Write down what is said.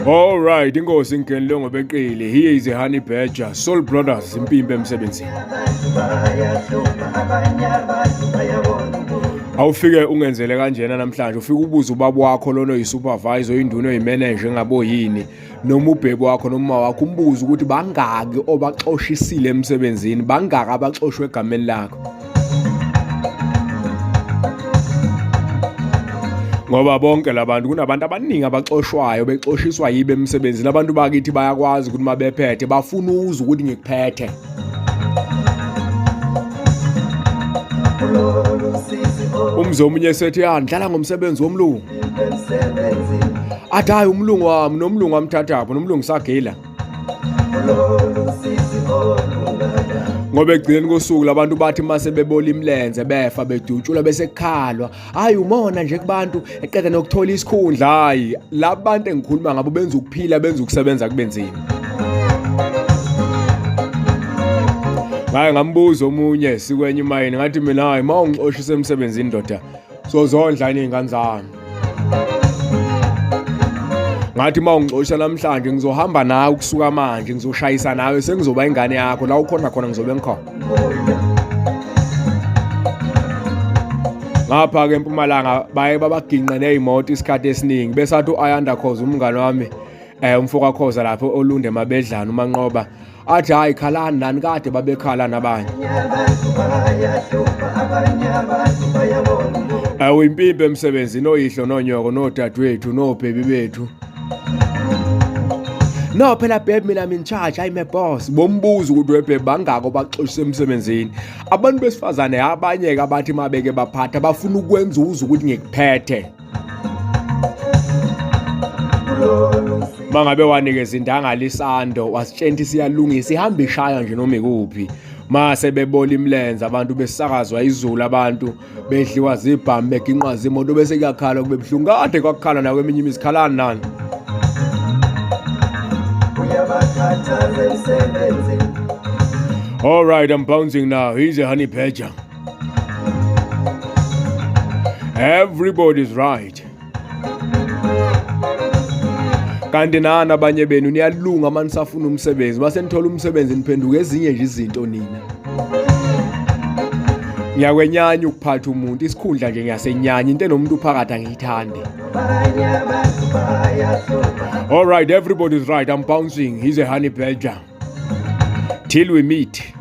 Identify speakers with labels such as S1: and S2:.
S1: All right, inkosi Ngenlo ngobeqile. Here is a Honey Badger, Soul Brothers, impimpe emsebenzini. Awufike ungenzele kanjena namhlanje, ufike ubuza ubaba wakho lona oyisupervisor, induna oyimanager ngabo yini, noma ubhebo wakho noma wakho umbuza ukuthi bangaki obaxoshisile emsebenzini, bangaki abaxoshwe egameni lakho. Ngoba bonke labantu kunabantu abaningi abaxoshwayo bexoshiswa yibe emsebenzini. Abantu bakithi bayakwazi ukuthi mabephethe bafuna uzwa ukuthi ngikuphethe. Umzomunye sethi ndlala ngomsebenzi womlungu. Athi hayi umlungu wami nomlungu wamthathapho nomlungu sagila. Ngoba egcileni kosuku labantu bathi mase bebola imlenze befa bedutshula bese kukhalwa. Hayi umona nje kubantu eqeda nokuthola isikhundla. Hayi labantu engikhuluma ngabo benza ukuphila benza ukusebenza kubenzima. Hayi ngambuza omunye sikwenye imayini ngathi mina hayi mawungixoshisa emsebenzini ndoda sozondla izingane zami. Ngathi mawungixoshisa namhlanje ngizohamba nawe kusuka manje ngizoshayisa nawe sengizoba ingane yakho la ukhona khona ngizobe ngikhona. Ngapha ke eMpumalanga baye babaginqe nezimoto isikhathi esiningi besathi uAyanda Khoza umngane wami umfoka Khoza lapho olunde emabedlana uManqoba athi hayi khalani nani kade babekhala nabanye. Impimpe emsebenzini oyihlo nonyoko nodadewethu nobhebi bethu. No phela babe mina I'm in charge, I'm a boss. Bombuza ukuthi webhe bangako baxoshisa emsebenzini. Abantu besifazane abanye abathi mabeke baphatha bafuna ukwenza uzwe ukuthi ngikuphethe. Mangabe wanikeza indanga lisando wasitshenta siyalungisa ihamba ishaya nje noma ikuphi. Mase bebola imlenze abantu besakazwa izulu abantu bedliwa zibhamu beginqwa zimoto bese kuyakhala kube buhlungu kade kwakukhala na kweminye imizikhalani nani. All right, I'm bouncing now. Here's a Honey Badger. Everybody's right. Kanti nani abanye benu niyalunga manisafuna umsebenzi base nithola umsebenzi niphenduka ezinye nje izinto nina. Ngiyakwenyanya ukuphatha umuntu isikhundla nje ngiyasenyanya into enomuntu uphakathi angiyithandi. All right, everybody's right. I'm bouncing. He's a Honey Badger. Till we meet.